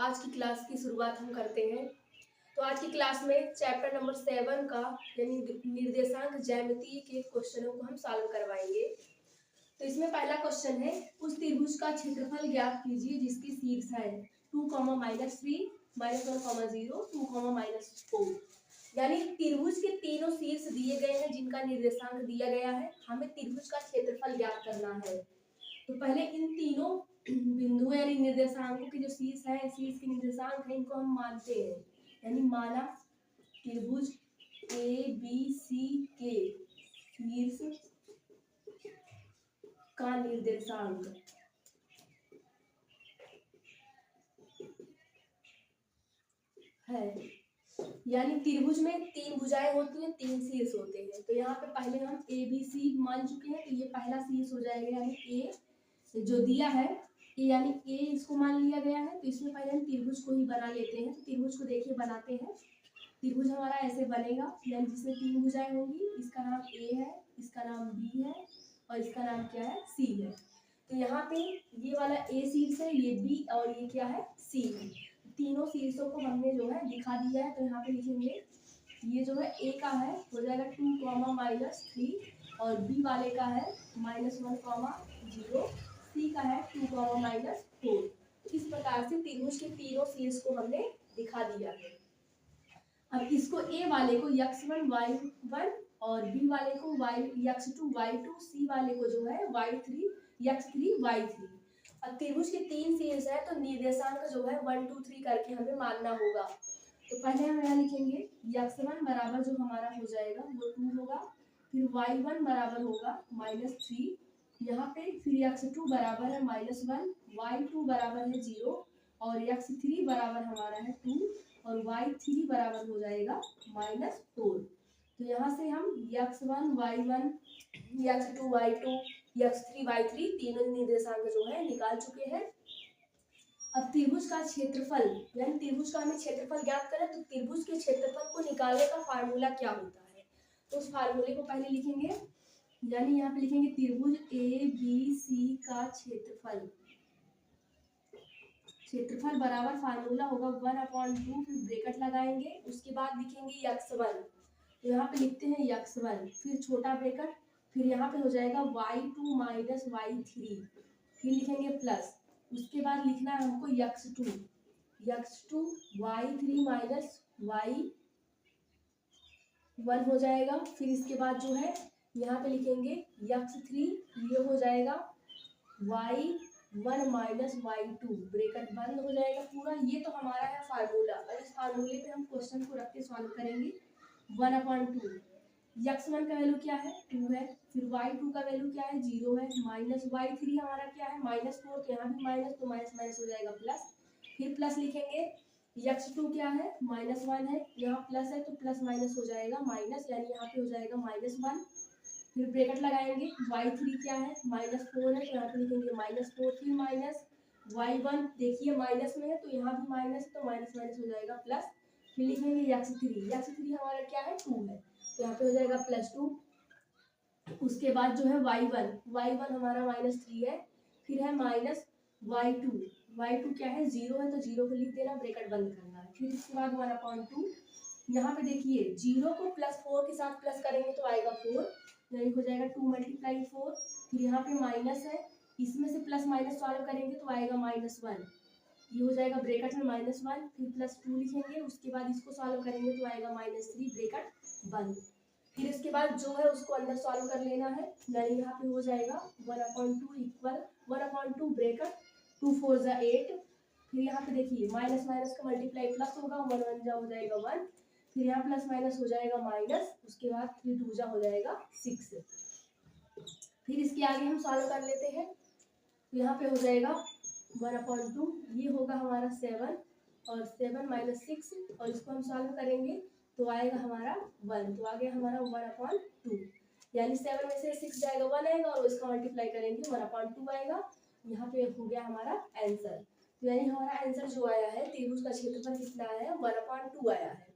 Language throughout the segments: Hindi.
आज की क्लास की शुरुआत हम करते हैं। तो आज की क्लास में चैप्टर नंबर 7 का यानी निर्देशांक ज्यामिति के क्वेश्चनों को हम सॉल्व करवाएंगे। तो इसमें पहला क्वेश्चन है, उस त्रिभुज का क्षेत्रफल ज्ञात कीजिए जिसकी शीर्ष है 2, -3, -1, 0, 2, -4। यानी त्रिभुज के तीनों शीर्ष दिए गए हैं जिनका निर्देशांक दिया गया है। हमें त्रिभुज का क्षेत्रफल ज्ञात करना है। तो पहले इन तीनों बिंदु यानी निर्देशांकों के जो शीर्ष है, शीर्ष के निर्देशांक है, इनको हम मानते हैं। यानी माना त्रिभुज ए बी सी के शीर्ष का निर्देशांक है। यानी त्रिभुज में तीन भुजाएं होती हैं, तीन शीर्ष होते हैं। तो यहाँ पे पहले हम ए बी सी मान चुके हैं, तो ये पहला शीर्ष हो जाएगा। यानी ए जो दिया है ए, यानी ए इसको मान लिया गया है। तो इसमें पहले हम त्रिभुज को ही बना लेते हैं। तो त्रिभुज को देखिए बनाते हैं। त्रिभुज हमारा ऐसे बनेगा, यानी जिसमें तीन भुजाएं होंगी। इसका नाम ए है, इसका नाम बी है और इसका नाम क्या है, सी है। तो यहाँ पे ये वाला ए शीर्ष है, ये बी और ये क्या है, सी है। तीनों शीर्षों को हमने जो है दिखा दिया है। तो यहाँ पे लिखेंगे, ये जो है ए का है हो जाएगा 2, -3 और बी वाले का है -1, 0, सी का है 2, -4। इस प्रकार से त्रिभुज के तीनों शीर्ष को हमने दिखा दिया है। अब इसको ए वाले को x1 y1 और बी वाले को x2 y2, सी वाले को जो है y3 x3 y3। अब त्रिभुज के तीन शीर्ष है तो निर्देशांक जो है 1 2 3 करके हमें मानना होगा। तो पहले हम यहाँ लिखेंगे x1 बराबर जो हमारा हो जाएगा वो 2 होगा, फिर y1 बराबर होगा -3 यहाँ पे, फिर x2 बराबर है -1, y2 बराबर है 0 और x3 बराबर हमारा है 2 और y3 बराबर हो जाएगा -4। तो यहाँ से हम x1 y1 x2 y2 x3 y3 तीनों निर्देशांक जो है निकाल चुके हैं। अब त्रिभुज का क्षेत्रफल यानी त्रिभुज का हमें क्षेत्रफल ज्ञात करें, तो त्रिभुज के क्षेत्रफल को निकालने का फार्मूला क्या होता है, तो उस फार्मूले को पहले लिखेंगे। यानी यहाँ पे लिखेंगे त्रिभुज ए बी सी का क्षेत्रफल बराबर फार्मूला होगा 1/2, फिर ब्रैकेट लगाएंगे। उसके बाद लिखेंगे x1, तो यहाँ पे लिखते हैं x1, फिर छोटा ब्रैकेट, फिर यहाँ पे हो जाएगा y2 - y3, फिर लिखेंगे प्लस। उसके बाद लिखना है हमको x2 y3 - y1 हो जाएगा। फिर इसके बाद जो है यहाँ पे लिखेंगे x3, ये हो जाएगा y1 - y2, ब्रैकेट बंद हो जाएगा पूरा। ये तो हमारा है फार्मूला और इस फार्मूले पे हम क्वेश्चन को रख के सॉल्व करेंगे। 1/2 x1 का वैल्यू क्या है, 2 है, फिर y2 का वैल्यू क्या है, 0 है, -y3 हमारा क्या है -4, तो यहाँ भी माइनस, तो माइनस माइनस हो जाएगा प्लस। फिर प्लस लिखेंगे, x2 क्या है -1 है, यहाँ प्लस है तो प्लस माइनस हो जाएगा माइनस, यानी यहाँ पे हो जाएगा -1। फिर ब्रैकेट लगाएंगे, y3 क्या है -4 है, तो यहाँ पे लिखेंगे -4, फिर माइनस y1 देखिए माइनस में है तो यहाँ भी माइनस, तो माइनस माइनस हो जाएगा प्लस। फिर लिखेंगे x3 हमारा क्या है 2 है, तो यहाँ पे हो जाएगा +2। उसके बाद जो है y1 हमारा -3 है, फिर है y2 क्या है 0 है, तो 0 को लिख देना, ब्रैकेट बंद करना है। फिर इसके बाद 1/2, यहाँ पे देखिए 0 को +4 के साथ प्लस करेंगे तो आएगा 4, यानी हो जाएगा 2 × 4। फिर यहाँ पे माइनस है, इसमें से प्लस माइनस सॉल्व करेंगे तो आएगा -1, ये हो जाएगा ब्रैकेट में -1, फिर +2 लिखेंगे। उसके बाद इसको सॉल्व करेंगे तो आएगा -3, ब्रैकेट बंद। फिर इसके बाद जो है उसको अंदर सॉल्व कर लेना है, यानी यहाँ पे हो जाएगा 1/2 इक्वल 1/2 ब्रैकेट 2 4 = 8। फिर यहाँ पे देखिए माइनस माइनस का मल्टीप्लाई प्लस होगा, 1 1 जा हो जाएगा 1, फिर यहाँ प्लस माइनस हो जाएगा माइनस, उसके बाद 3 2 जा हो जाएगा 6। फिर इसके आगे हम सॉल्व कर लेते हैं। तो यहाँ पे हो जाएगा 1/2, ये होगा हमारा 7 और 7 - 6, और इसको हम सॉल्व करेंगे तो आएगा हमारा 1, तो आ गया हमारा 1/2, यानी 7 में से 6 जाएगा 1 आएगा और इसका मल्टीप्लाई करेंगे 1/2 आएगा। यहाँ पे हो गया हमारा आंसर। तो यानी हमारा आंसर जो आया है त्रिभुज का क्षेत्रफल कितना आया है 1/2 आया है।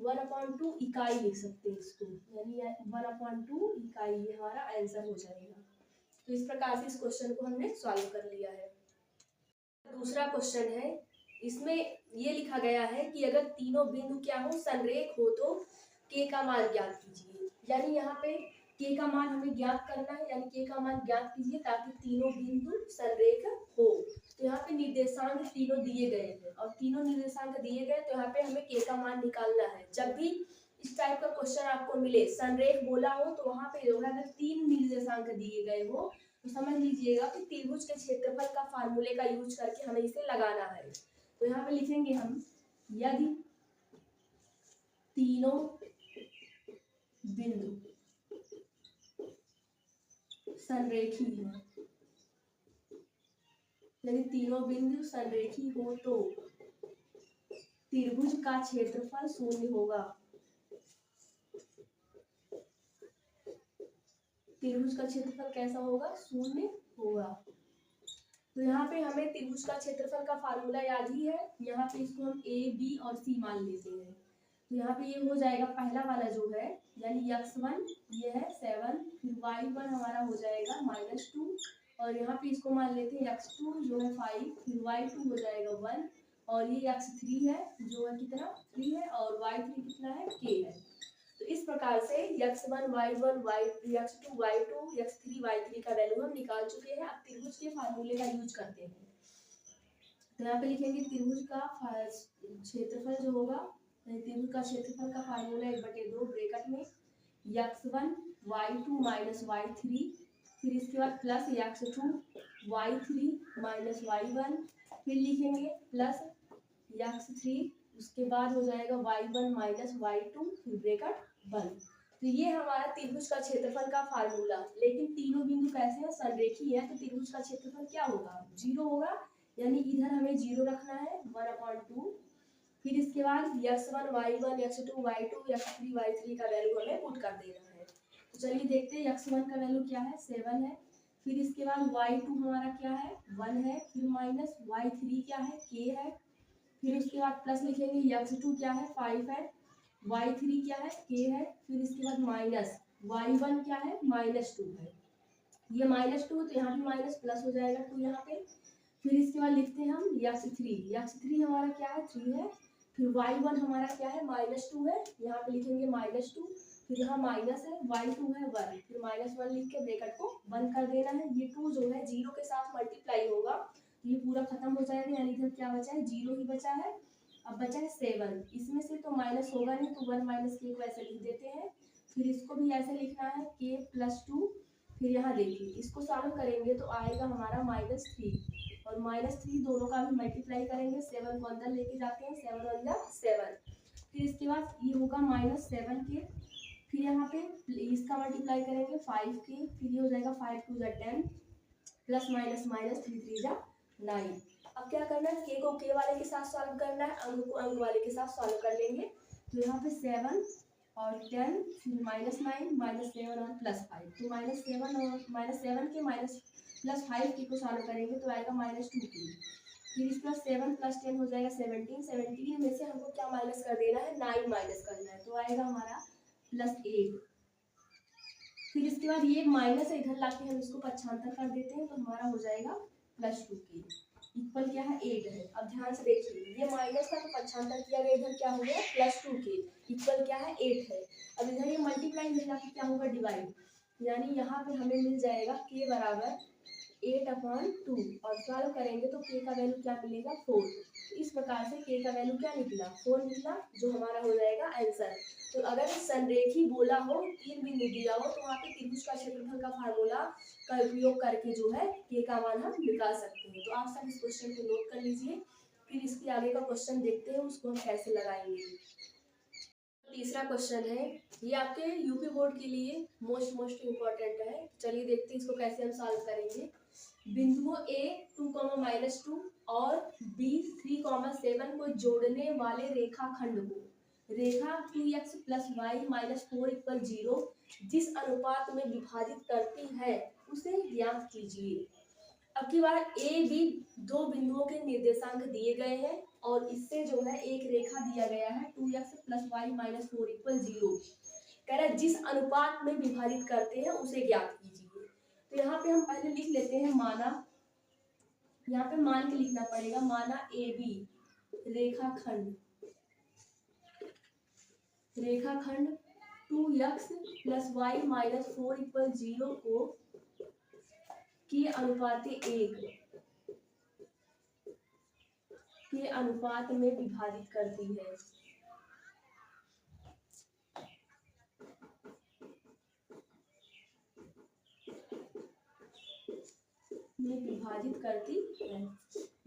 1/2 इकाई लिख सकते हैं इसको, यानी 1/2 इकाई, ये हमारा आंसर हो जाएगा। तो इस प्रकार से इस क्वेश्चन को हमने सॉल्व कर लिया है। दूसरा क्वेश्चन है, इसमें ये लिखा गया है कि अगर तीनों बिंदु क्या हो, संरेख हो, तो के का मान ज्ञात कीजिए। यानी यहाँ पे के का मान हमें ज्ञात करना है, यानी के का मान ज्ञात कीजिए ताकि तीनों बिंदु संरेख हो। तो यहाँ पे निर्देशांक तीनों दिए गए हैं और तीनों निर्देशांक दिए गए, तो यहाँ पे हमें के का मान निकालना है। जब भी इस टाइप का क्वेश्चन आपको मिले, संरेख बोला हो, तो वहां पे जो है अगर तीन निर्देशांक दिए गए हो तो समझ लीजिएगा कि त्रिभुज के क्षेत्रफल का फार्मूले का यूज करके हमें इसे लगाना है। तो यहाँ पे लिखेंगे हम, यदि तीनों बिंदु संरेखी है, यदि तीनों बिंदु संरेखी हो तो त्रिभुज का क्षेत्रफल शून्य होगा। त्रिभुज का क्षेत्रफल कैसा होगा, शून्य होगा। तो यहाँ पे हमें त्रिभुज का क्षेत्रफल का फार्मूला याद ही है। यहाँ पे इसको हम ए बी और सी मान लेते हैं। तो यहाँ पे ये हो जाएगा पहला वाला जो है, यानी x1 ये है 7, फिर y1 हमारा हो जाएगा -2, और यहाँ पे इसको मान लेते हैं x2 जो है 5, फिर y2 हो जाएगा 1, और ये x3 है जो है कितना 3 है, और y3 कितना है k है। तो इस प्रकार से x1 y1 x2 y2 x3 y3 का वैल्यू हम निकाल चुके हैं। अब त्रिभुज के फार्मूले का यूज करते हैं। तो यहाँ पे लिखेंगे त्रिभुज का क्षेत्रफल जो होगा, त्रिभुज का क्षेत्रफल का फार्मूला 1/2 ब्रैकेट में x1 y2 माइनस y3, फिर इसके बाद plus x2 y3 minus y1, फिर लिखेंगे प्लस x3, उसके बाद हो जाएगा y1 माइनस y2, फिर ब्रैकेट बंद। तो ये हमारा त्रिभुज का क्षेत्रफल का फार्मूला। लेकिन तीनों बिंदु कैसे हैं, संरेखी है, तो त्रिभुज का क्षेत्रफल क्या होगा, 0 होगा। यानी इधर हमें 0 रखना है 1/2, फिर इसके बाद x1 y1 x2 y2 x3 y3 का वैल्यू हमें पुट कर देना है। तो चलिए देखते हैं x1 का वैल्यू क्या है, 7 है, फिर इसके बाद y2 हमारा क्या है 1 है, फिर माइनस y3 क्या है k है, फिर उसके बाद प्लस लिखेंगे x2 क्या है 5 है, y3 क्या है k है, फिर इसके बाद माइनस y1 क्या है -2 है। ये -2 तो यहाँ भी माइनस प्लस हो जाएगा 2 यहाँ पे। फिर इसके बाद लिखते हैं हम x3 हमारा क्या है 3 है, फिर y1 हमारा क्या है -2 है, यहाँ पे लिखेंगे -2, फिर यहाँ माइनस है y2 है 1, फिर -1 लिख के ब्रैकेट को बंद कर देना है। ये 2 जो है 0 के साथ मल्टीप्लाई होगा, ये पूरा खत्म हो जाएगा, यानी इधर क्या बचा है 0 ही बचा है। अब बचा है 7, इसमें से तो माइनस होगा नहीं, तो 1 माइनस के को ऐसे लिख देते हैं। फिर इसको भी ऐसे लिखना है k +2, फिर यहाँ देखिए इसको सॉल्व करेंगे तो आएगा हमारा -3, और -3 दोनों का भी मल्टीप्लाई करेंगे, 7 को अंदर लेके जाते हैं, 7 1 जा 7, फिर इसके बाद ये होगा -7 के, फिर यहाँ पे इसका मल्टीप्लाई करेंगे 5 के, फिर ये हो जाएगा 5 2 जा 10, प्लस माइनस माइनस 3 3 जा 9। अब क्या करना है, के को के वाले के साथ सॉल्व करना है, अंक को अंक वाले के साथ सॉल्व कर लेंगे। तो यहाँ पे 7 और 10, फिर -9 -7 और +5, तो -7 और -7 के +5 के को सॉल्व करेंगे तो आएगा -2 के, फिर इसका 7 + 10 हो जाएगा 17 में से हमको क्या माइनस कर देना है 9 माइनस करना है, तो आएगा हमारा +8। फिर इसके बाद ये माइनस है, इधर लाके हम इसको पक्षांतर कर देते हैं, तो हमारा हो जाएगा +2 के इक्वल क्या है 8 है। अब ध्यान से देखिए, ये माइनस का तो पक्षांतर किया गया, इधर क्या हो गया +2 के इक्वल क्या है 8 है। अब इधर ये मल्टीप्लाई में जाके क्या होगा डिवाइड, यानी यहाँ पे हमें मिल जाएगा k बराबर 8/2, और सॉल्व करेंगे तो k का वैल्यू क्या मिलेगा 4। इस प्रकार से k का वैल्यू क्या निकला 4 निकला, जो हमारा हो जाएगा आंसर। तो अगर संरेखी बोला हो, तीन बिंदु दिया हो, तो वहाँ पे त्रिभुज का क्षेत्रफल का फार्मूला का उपयोग करके जो है k का मान हम निकाल सकते हैं। तो आप सब इस क्वेश्चन को नोट कर लीजिए, फिर इसके आगे का क्वेश्चन देखते हैं उसको हम कैसे लगाएंगे। तीसरा क्वेश्चन है, ये आपके यूपी बोर्ड के लिए मोस्ट इम्पोर्टेंट है। चलिए देखते हैं इसको कैसे हम सॉल्व करेंगे। बिंदुओं A 2, -2 और B 3, 7 को जोड़ने वाले रेखाखंड को रेखा 2x + y - 4 = 0 जिस अनुपात में विभाजित करती है उसे ज्ञात कीजिए। अब की बार ए बी दो बिंदुओं के निर्देशांक दिए गए हैं, और इससे जो है एक रेखा दिया गया है 2x + y - 4 = 0। कह रहा है जिस अनुपात में विभाजित करते हैं उसे ज्ञात कीजिए। तो यहाँ पे हम पहले लिख लेते हैं माना, यहाँ पे मान के लिखना पड़ेगा, माना ए बी रेखाखंड 2x + y - 4 = 0 को के अनुपात में विभाजित करती है।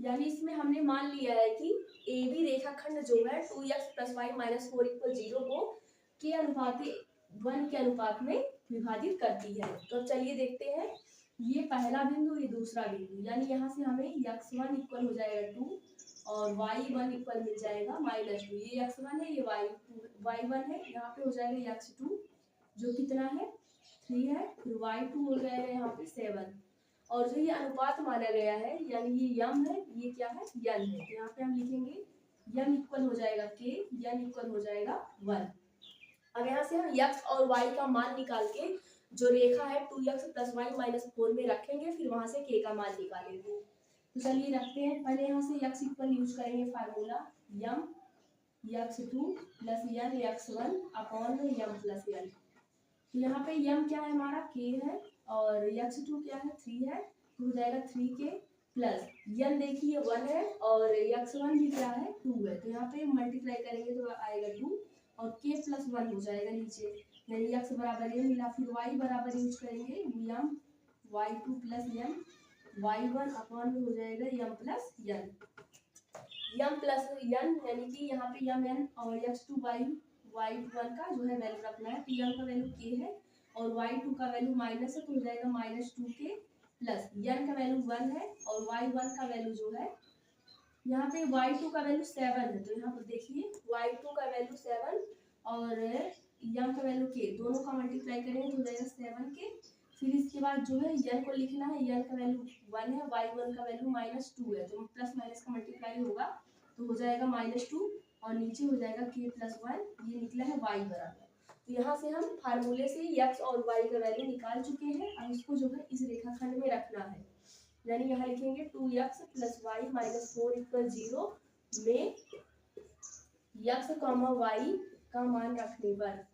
यानी इसमें हमने मान लिया है कि ए बी रेखाखंड जो है 2x + y - 4 = 0 को के अनुपात 1 के अनुपात में विभाजित करती है। तो चलिए देखते हैं, ये पहला बिंदु, ये दूसरा बिंदु, यानी यहाँ से हमें x1 इक्वल हो जाएगा 2 और y1 इक्वल मिल जाएगा -2। ये x1 है, ये y1 है, यहाँ पे हो जाएगा x2 जो कितना है 3 है, फिर y2 हो जाएगा यहाँ पे 7 और जो ये अनुपात माना गया है यानी ये यम है, ये क्या है यन है, तो यहाँ पे हम लिखेंगे यम इक्वल हो जाएगा k, यन इक्वल हो जाएगा 1। अब यहाँ से हम x और y का मान निकाल के जो रेखा है 2x + y - 4 में रखेंगे, फिर वहां से k का मान निकालेंगे। तो चलिए रखते हैं, पहले यहाँ से x इक्वल यूज करेंगे फार्मूला यम x2 + यन x1 अपॉन यम + यन। तो यहाँ पे यम क्या है हमारा k है और x2 क्या है 3 है, तो हो जाएगा 3k प्लस यन देखिए 1 है और x1 भी क्या है 2 है, तो यहाँ पे मल्टीप्लाई करेंगे तो आएगा 2 और k + 1 हो जाएगा नीचे, यानी x बराबर ये मिला। फिर y बराबर यूज करेंगे यम y2 + यम y1 अपॉन में हो जाएगा यम प्लस यन, यम प्लस यन यानी कि यहाँ पे यम एन और x2 y1 का जो है वैल्यू रखना है, तो यम का वैल्यू k है और y2 का वैल्यू माइनस है, तो हो जाएगा -2k प्लस यन का वैल्यू 1 है और y1 का वैल्यू जो है यहाँ पे y2 का वैल्यू 7 है, तो यहाँ पर देखिए y2 का वैल्यू 7 और यम का वैल्यू k, दोनों का मल्टीप्लाई करेंगे तो हो जाएगा 7k। फिर इसके बाद जो है यन को लिखना है, यन का वैल्यू 1 है, y1 का वैल्यू -2 है, तो प्लस माइनस का मल्टीप्लाई होगा तो हो जाएगा -2 और नीचे हो जाएगा k + 1, ये निकला है y बराबर। तो यहाँ से हम फार्मूले से x और y का वैल्यू निकाल चुके हैं। अब इसको जो है इस रेखाखंड में रखना है, यानी यहाँ लिखेंगे 2x + y - 4 = 0 में x, y का मान रखने पर,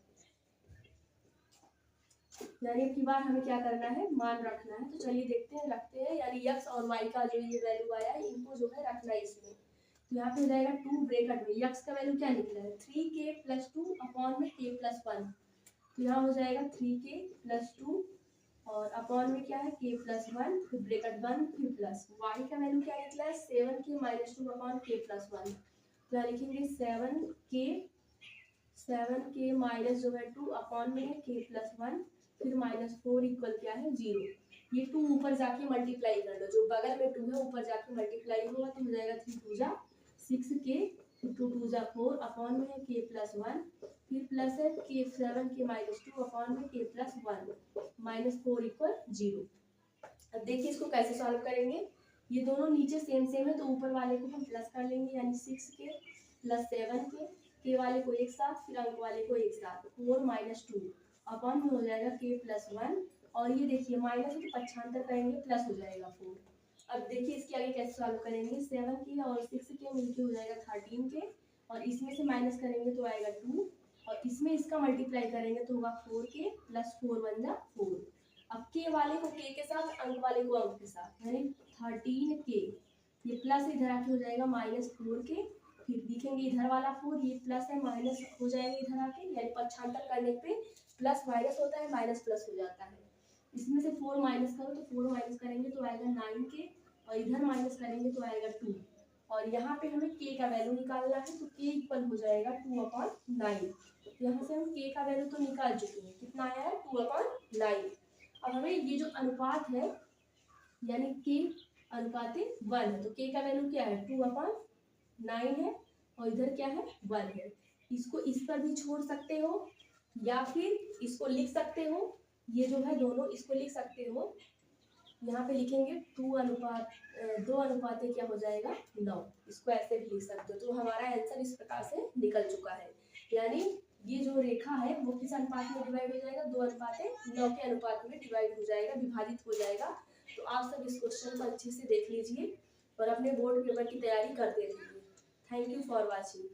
यानी अब की बार हमें क्या करना है मान रखना है। तो चलिए देखते हैं, रखते हैं, यानी x और y का जो ये वैल्यू आया है इनको जो है रखना है इसमें। तो यहाँ पे हो जाएगा 2 ब्रैकेट में x का वैल्यू क्या निकला है 3k + 2 अपॉन में k + 1, तो यहाँ हो जाएगा 3k + 2 और अपॉन में क्या है k + 1, फिर ब्रैकेट बंद, फिर प्लस y का वैल्यू क्या निकला है 7k - 2 अपॉन k + 1, तो यहाँ लिखेंगे 7k माइनस जो है 2 अपॉन में है k + 1, फिर -4 इक्वल क्या है 0। ये 2 ऊपर जाके मल्टीप्लाई कर लो, जो बगल में 2 है ऊपर जाके मल्टीप्लाई होगा तो हो जाएगा 3 × 2 = 6k, 2 × 2 = 4 अपॉन में है k + 1, फिर प्लस है k 7k - 2 अपॉन में k + 1 -4 इक्वल 0। अब देखिए इसको कैसे सॉल्व करेंगे, ये दोनों नीचे सेम है तो ऊपर वाले को हम प्लस कर लेंगे, यानी 6k + 7k, k वाले को एक साथ फिर अंक वाले को एक साथ 4 - 2 अपॉन में हो जाएगा k + 1 और ये देखिए माइनस है तो पक्षांतर करेंगे प्लस हो जाएगा 4। अब देखिए इसके आगे कैसे सॉल्व करेंगे, 7k और 6k मिलके हो जाएगा 13k और इसमें से माइनस करेंगे तो आएगा 2 और इसमें इसका मल्टीप्लाई करेंगे तो होगा 4k + 4 = 4। अब k वाले को k के साथ, अंक वाले को अंक के साथ, यानी 13k, ये प्लस इधर आके हो जाएगा -4k, फिर लिखेंगे इधर वाला 4, ये प्लस है माइनस हो जाएगा इधर आके, यानी पक्षांतर करने पे प्लस माइनस होता है, माइनस प्लस हो जाता है। इसमें से 4 माइनस करो तो 4 माइनस करेंगे तो आएगा 9k और इधर माइनस करेंगे तो आएगा 2 और यहाँ पे हमें k का वैल्यू निकालना है, तो k इक्वल हो जाएगा 2/9। यहाँ से हम k का वैल्यू तो निकाल चुके हैं, कितना आया है 2/9। अब हमें ये जो अनुपात है यानी k अनुपात 1 है, तो k का वैल्यू क्या है 2/9 है और इधर क्या है 1 है। इसको इस पर भी छोड़ सकते हो या फिर इसको लिख सकते हो, ये जो है दोनों इसको लिख सकते हो, यहाँ पे लिखेंगे 2 अनुपात क्या हो जाएगा 9, इसको ऐसे भी लिख सकते हो। तो हमारा आंसर इस प्रकार से निकल चुका है, यानी ये जो रेखा है वो किस अनुपात में डिवाइड हो जाएगा 2/9 के अनुपात में डिवाइड हो जाएगा, विभाजित हो जाएगा। तो आप सब इस क्वेश्चन को अच्छे से देख लीजिए और अपने बोर्ड पेपर की तैयारी करते रहिए। Thank you for watching.